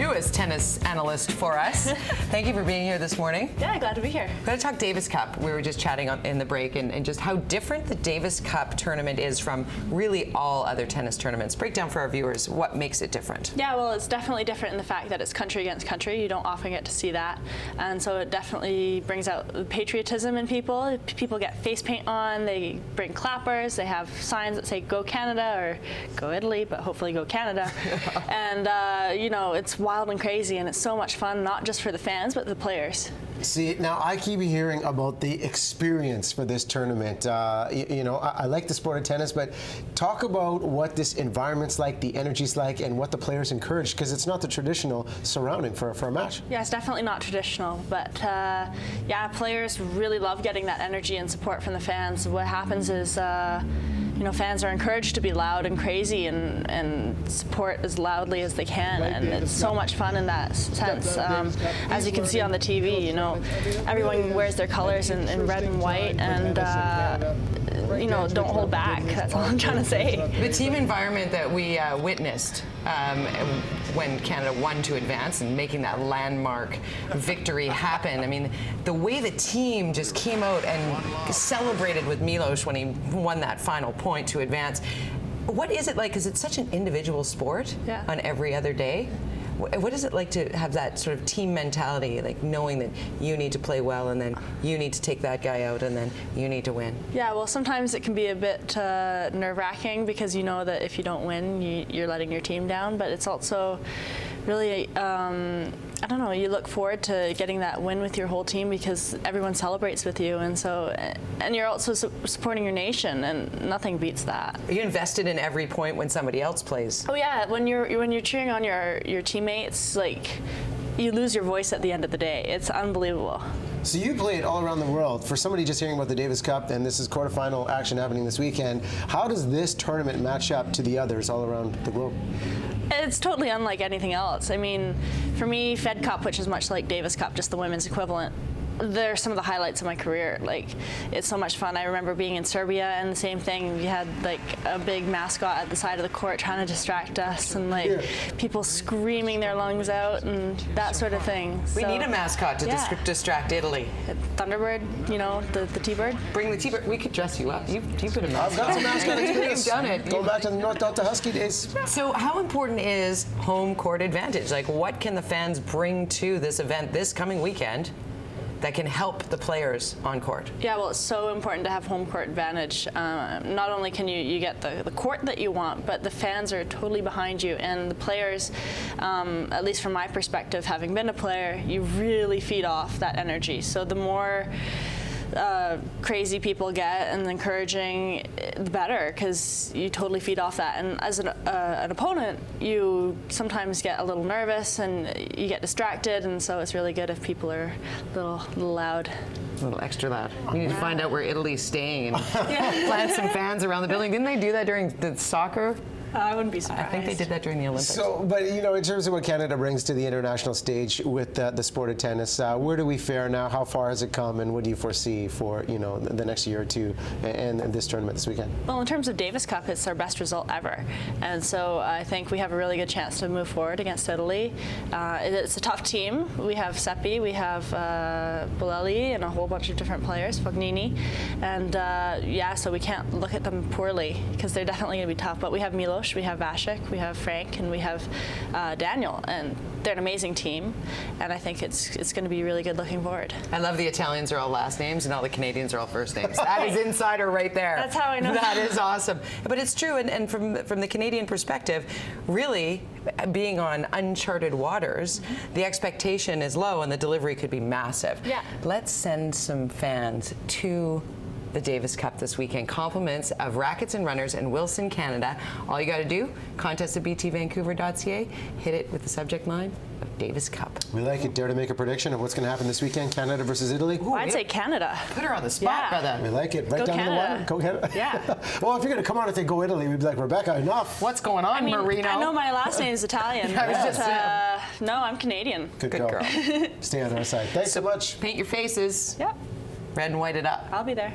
newest tennis analyst for us. Thank you for being here this morning. Yeah, glad to be here. We're going to talk Davis Cup. We were just chatting in the break and just how different the Davis Cup tournament is from really all other tennis tournaments. Break down for our viewers what makes it different. Yeah, well, it's definitely different in the fact that it's country against country. You don't often get to see that. And so it definitely brings out the patriotism in people. People get face paint on, they bring clappers, they have signs that say "Go Canada" or "Go Italy," but hopefully "Go Canada." And you know, it's wild and crazy, and it's so much fun, not just for the fans, but the players. See, now I keep hearing about the experience for this tournament. You know, I like the sport of tennis, but talk about what this environment's like, the energy's like, and what the players encourage, because it's not the traditional surrounding for a match. Yeah, it's definitely not traditional, but yeah, players really love getting that energy and support from the fans. What happens is, you know, fans are encouraged to be loud and crazy and support as loudly as they can, and it's so much fun in that sense. As you can see on the TV, you know, everyone wears their colors in red and white, and you know, don't hold back. That's all I'm trying to say. The team environment that we witnessed when Canada won to advance and making that landmark victory happen. I mean, the way the team just came out and celebrated with Milos when he won that final point to advance. What is it like? Because it's such an individual sport on every other day. What is it like to have that sort of team mentality, like knowing that you need to play well and then you need to take that guy out and then you need to win? Yeah, well, sometimes it can be a bit nerve-wracking because you know that if you don't win, you're letting your team down, but it's also really, I don't know, you look forward to getting that win with your whole team because everyone celebrates with you, and so, and you're also supporting your nation, and nothing beats that. Are you invested in every point when somebody else plays? Oh yeah, when you're cheering on your teammates, like, you lose your voice at the end of the day. It's unbelievable. So you played all around the world. For somebody just hearing about the Davis Cup, and this is quarterfinal action happening this weekend, how does this tournament match up to the others all around the globe? It's totally unlike anything else. I mean, for me, Fed Cup, which is much like Davis Cup, just the women's equivalent, they're some of the highlights of my career. Like, it's so much fun. I remember being in Serbia and the same thing. We had like a big mascot at the side of the court trying to distract us, and like people screaming their lungs out and that sort of thing. We need a mascot to distract Italy. Thunderbird, you know, the T-bird. Bring the T-bird. We could dress you up. You put a mascot. I've got some mascot experience. You've done it. Go back to the North Delta Husky days. So how important is home court advantage? Like, what can the fans bring to this event this coming weekend that can help the players on court? Yeah, well, it's so important to have home court advantage. Not only can you get the court that you want, but the fans are totally behind you, and the players, at least from my perspective, having been a player, you really feed off that energy. So the more crazy people get and encouraging, the better, because you totally feed off that. And as an opponent, you sometimes get a little nervous and you get distracted, and so it's really good if people are a little loud. A little extra loud. We need to find out where Italy's staying and plant some fans around the building. Didn't they do that during the soccer? I wouldn't be surprised. I think they did that during the Olympics. So, but you know, in terms of what Canada brings to the international stage with the sport of tennis, where do we fare now? How far has it come, and what do you foresee for, you know, the next year or two and this tournament this weekend? Well, in terms of Davis Cup, it's our best result ever, and so I think we have a really good chance to move forward against Italy. It's a tough team. We have Seppi, we have Bolelli, and a whole bunch of different players, Fognini, and yeah, so we can't look at them poorly because they're definitely going to be tough. But we have Milos, we have Vasek, we have Frank, and we have Daniel, and they're an amazing team, and I think it's going to be really good looking forward. I love the Italians are all last names and all the Canadians are all first names. That is insider right there. That's how I know. That is awesome. But it's true, and from the Canadian perspective, really being on uncharted waters, the expectation is low and the delivery could be massive. Yeah. Let's send some fans to the Davis Cup this weekend. Compliments of Rackets and Runners in Wilson, Canada. All you got to do, contest@btvancouver.ca, hit it with the subject line of Davis Cup. We like it. Dare to make a prediction of what's going to happen this weekend? Canada versus Italy? Ooh, I'd say Canada. Put her on the spot, brother. We like it. Right down to the wire. Go Canada. Yeah. Well, if you're going to come on and say go Italy, we'd be like, Rebecca, enough. What's going on, Marino? I know my last name is Italian. I was just no, I'm Canadian. Good girl. Stay on our side. Thanks so much. Paint your faces. Yep. Red and white it up. I'll be there.